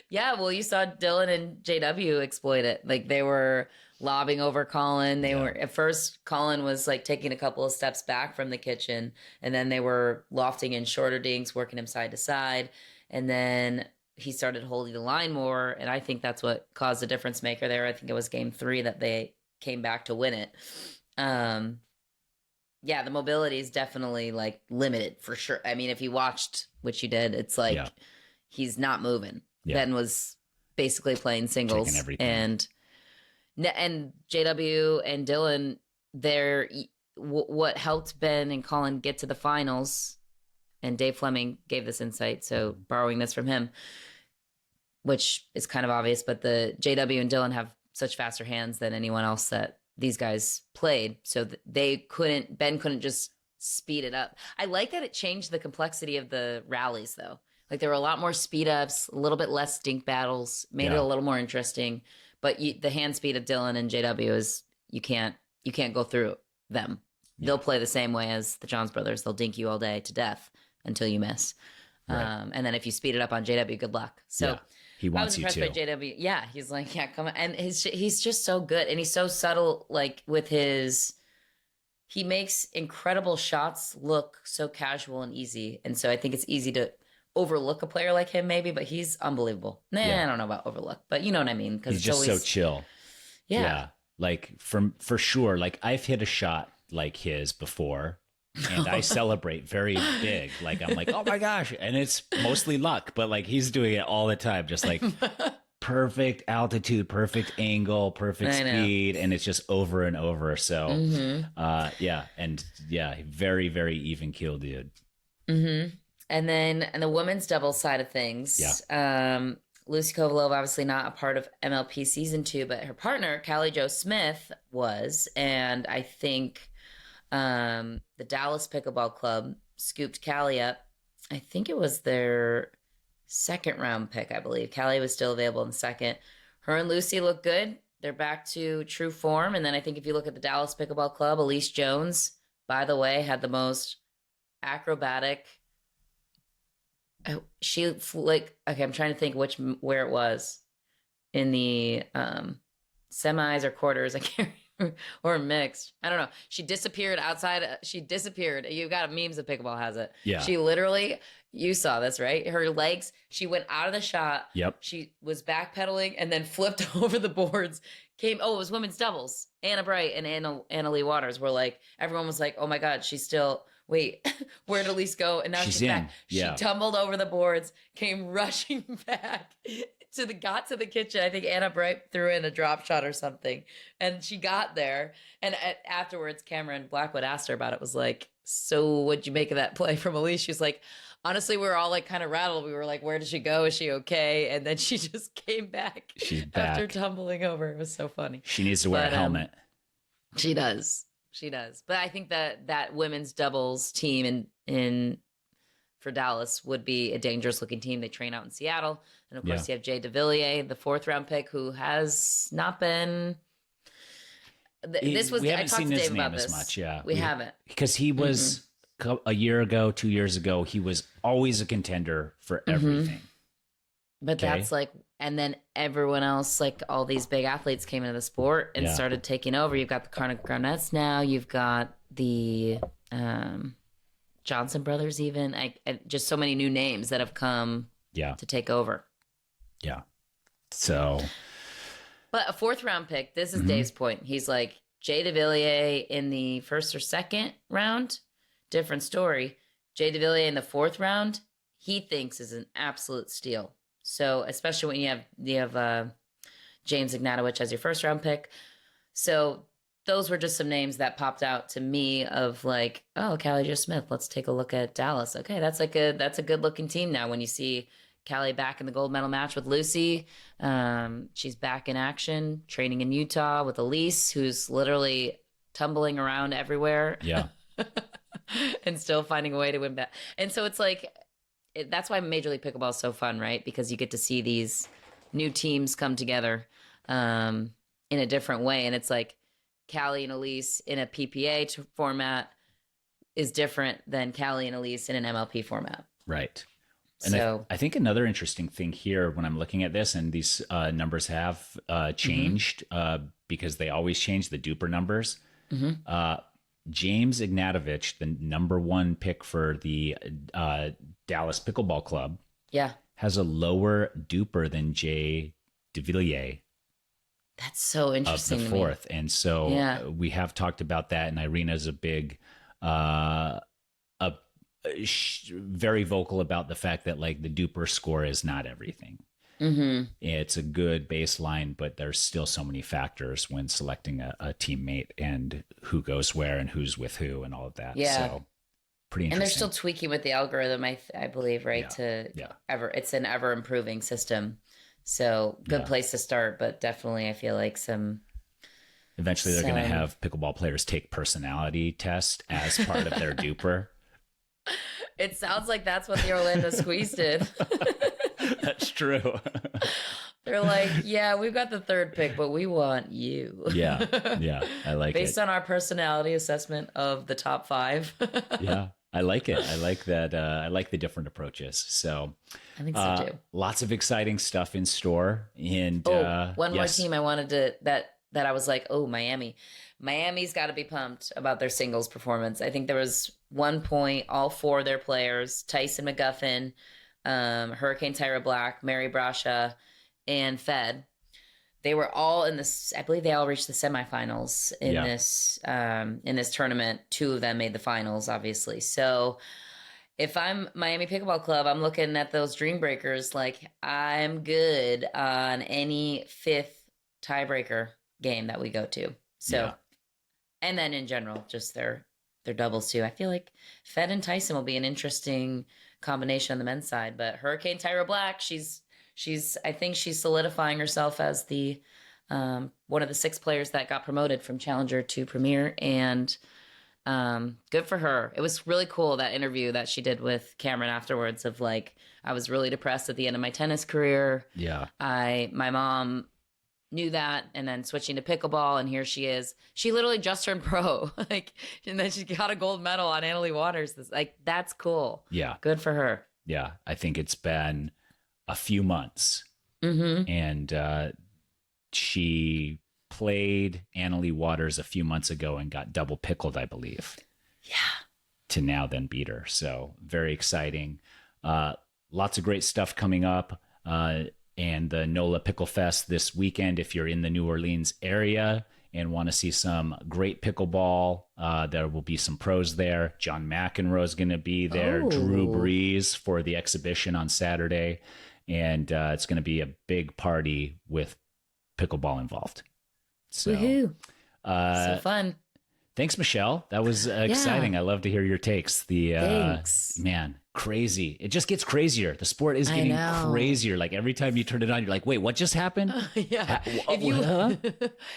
Yeah, well, you saw Dylan and JW exploit it. Like they were lobbing over Colin. They were at first. Colin was like taking a couple of steps back from the kitchen, and then they were lofting in shorter dinks, working him side to side, and then he started holding the line more. And I think that's what caused the difference maker there. I think it was game 3 that they came back to win it. Yeah, the mobility is definitely like limited for sure. I mean, if you watched, which you did, it's like he's not moving. Ben was basically playing singles, and JW and Dylan, what helped Ben and Colin get to the finals, and Dave Fleming gave this insight, so borrowing this from him, which is kind of obvious, but the JW and Dylan have such faster hands than anyone else that these guys played, so Ben couldn't just speed it up. I like that it changed the complexity of the rallies, though. Like there were a lot more speed ups, a little bit less dink battles, made it a little more interesting. But the hand speed of Dylan and JW is you can't go through them. Yeah. They'll play the same way as the Johns brothers. They'll dink you all day to death until you miss. Right. And then if you speed it up on JW, good luck. So he wants you to. By JW. Yeah, he's like, come on. And he's just so good, and he's so subtle. Like with he makes incredible shots look so casual and easy. And so I think it's easy to overlook a player like him maybe, but he's unbelievable. I don't know about overlook, but you know what I mean? Because he's just so chill. Yeah. Like for sure. Like I've hit a shot like his before, and I celebrate very big. Like I'm like, oh my gosh. And it's mostly luck, but like he's doing it all the time. Just like perfect altitude, perfect angle, perfect speed. And it's just over and over. So very, very even keel dude. And then the women's doubles side of things, Lucy Kovalova, obviously not a part of MLP season 2, but her partner, Callie Jo Smith, was. And I think the Dallas Pickleball Club scooped Callie up. I think it was their 2nd round pick, I believe. Callie was still available in the 2nd. Her and Lucy look good. They're back to true form. And then I think if you look at the Dallas Pickleball Club, Elise Jones, by the way, had the most acrobatic... I'm trying to think where it was in the semis or quarters. I can't or mixed. I don't know. She disappeared outside. She disappeared. You got memes of Pickleball has it. Yeah. She literally, you saw this, right? Her legs, she went out of the shot. Yep. She was backpedaling and then flipped over the boards. It was women's doubles. Anna Bright and Anna Lee Waters were like, everyone was like, oh my God, she's still, wait, where'd Elise go? And now she's back. Yeah. She tumbled over the boards, came rushing back got to the kitchen. I think Anna Bright threw in a drop shot or something. And she got there. And afterwards, Cameron Blackwood asked her about it, was like, so what'd you make of that play from Elise? She's like, honestly, we were all like kind of rattled. We were like, where did she go? Is she okay? And then she just came back. She's back after tumbling over. It was so funny. She needs to wear a helmet. She does. She does. But I think that women's doubles team for Dallas would be a dangerous looking team. They train out in Seattle. And of course you have Jay DeVilliers, the 4th round pick, who has not been. We haven't seen his name as much. Yeah, we haven't, because he was a year ago, 2 years ago. He was always a contender for everything. But that's like, and then everyone else, like all these big athletes came into the sport and started taking over. You've got the Garnetts now. You've got the Johnson brothers, even just so many new names that have come to take over. Yeah. So, but a 4th round pick, this is Dave's point. He's like, Jay DeVilliers in the 1st or 2nd round, different story. Jay DeVilliers in the 4th round, he thinks is an absolute steal. So, especially when you have James Ignatowicz as your 1st round pick. So those were just some names that popped out to me of like, oh, Callie Jo Smith, let's take a look at Dallas. Okay, that's a good looking team now when you see Callie back in the gold medal match with Lucy. She's back in action, training in Utah with Elise, who's literally tumbling around everywhere. Yeah. And still finding a way to win back. And so it's like, that's why Major League Pickleball is so fun, right? Because you get to see these new teams come together in a different way. And it's like Callie and Elise in a PPA format is different than Callie and Elise in an MLP format. Right. And so, I think another interesting thing here when I'm looking at this, and these numbers have changed because they always change, the duper numbers. James Ignatowicz, the number 1 pick for the Dallas Pickleball Club, has a lower duper than Jay DeVilliers. That's so interesting. Of the 4th. And so we have talked about that, and Irina's a big very vocal about the fact that like the duper score is not everything. It's a good baseline, but there's still so many factors when selecting a teammate and who goes where and who's with who and all of that. So pretty interesting. And they're still tweaking with the algorithm, I believe, right? It's an ever improving system. So good place to start, but definitely I feel like eventually they're going to have pickleball players take personality test as part of their duper. It sounds like that's what the Orlando Squeeze did. That's true. They're like, yeah, we've got the 3rd pick, but we want you. Yeah. I like it. Based on our personality assessment of the top 5. Yeah, I like it. I like that. I like the different approaches. So I think so too. Lots of exciting stuff in store. And one more team I wanted to, that I was like, oh, Miami. Miami's got to be pumped about their singles performance. I think there was 1 point, all 4 of their players, Tyson McGuffin, Hurricane Tyra Black, Mary Brasha, and Fed. They were all in this. I believe they all reached the semifinals in this tournament. 2 of them made the finals, obviously. So if I'm Miami Pickleball Club, I'm looking at those dream breakers like I'm good on any 5th tiebreaker game that we go to. So, and then in general, just their doubles too. I feel like Fed and Tyson will be an interesting combination on the men's side, but Hurricane Tyra Black, I think she's solidifying herself as the one of the 6 players that got promoted from Challenger to Premier, and good for her. It was really cool, that interview that she did with Cameron afterwards of like, I was really depressed at the end of my tennis career. My mom knew that, and then switching to pickleball, and here she is. She literally just turned pro, like, and then she got a gold medal on Anna Lee Waters. That's cool. Yeah, good for her. Yeah, I think it's been a few months, and she played Annalie Waters a few months ago and got double pickled, I believe. Yeah. To now then beat her. So very exciting. Lots of great stuff coming up. And the NOLA Picklefest this weekend, if you're in the New Orleans area and want to see some great pickleball, there will be some pros there. John McEnroe is going to be there. Oh. Drew Brees for the exhibition on Saturday. And it's going to be a big party with pickleball involved. So, Woohoo. So fun. Thanks, Michelle. That was exciting. I love to hear your takes. Thanks. Man, crazy. It just gets crazier. The sport is getting crazier. Like every time you turn it on, you're like, wait, what just happened? Yeah.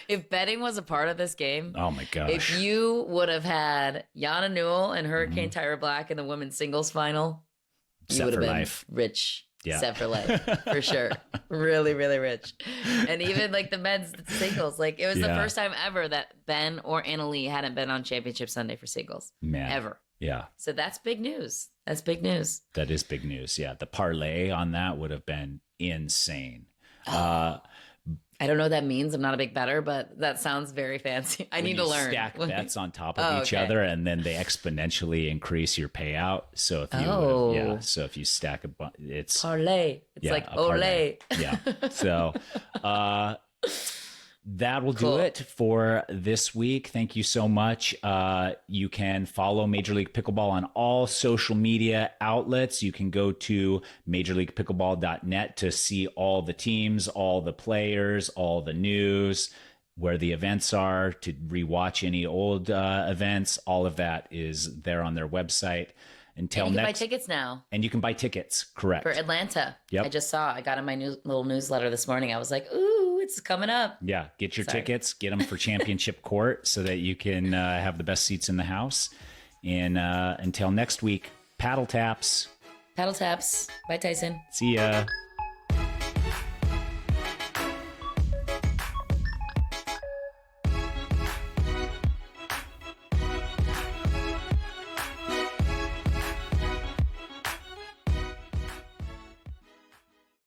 If betting was a part of this game, oh my gosh. if you would have had Yana Newell and Hurricane Tyra Black in the women's singles final, you would have been rich. Yeah. Set for life, for sure. Really, really rich. And even like the men's singles, like it was the first time ever that Ben or Annalie hadn't been on Championship Sunday for singles. Man. Ever. Yeah. So that's big news. That's big news. That is big news. Yeah. The parlay on that would have been insane. I don't know what that means. I'm not a big bettor, but that sounds very fancy. I need to learn. Stack bets on top of each other, and then they exponentially increase your payout. So if you, so if you stack it's parlay. It's like ole. Yeah. So that will do it for this week. Thank you so much. You can follow Major League Pickleball on all social media outlets. You can go to majorleaguepickleball.net to see all the teams, all the players, all the news, where the events are, to rewatch any old events. All of that is there on their website. Until and you can next, buy tickets now. And you can buy tickets, correct. For Atlanta. Yep. I just saw, I got in my little newsletter this morning. I was like, ooh, it's coming up. Yeah, get your tickets, get them for championship court so that you can have the best seats in the house. And until next week, paddle taps. Paddle taps. Bye, Tyson. See ya.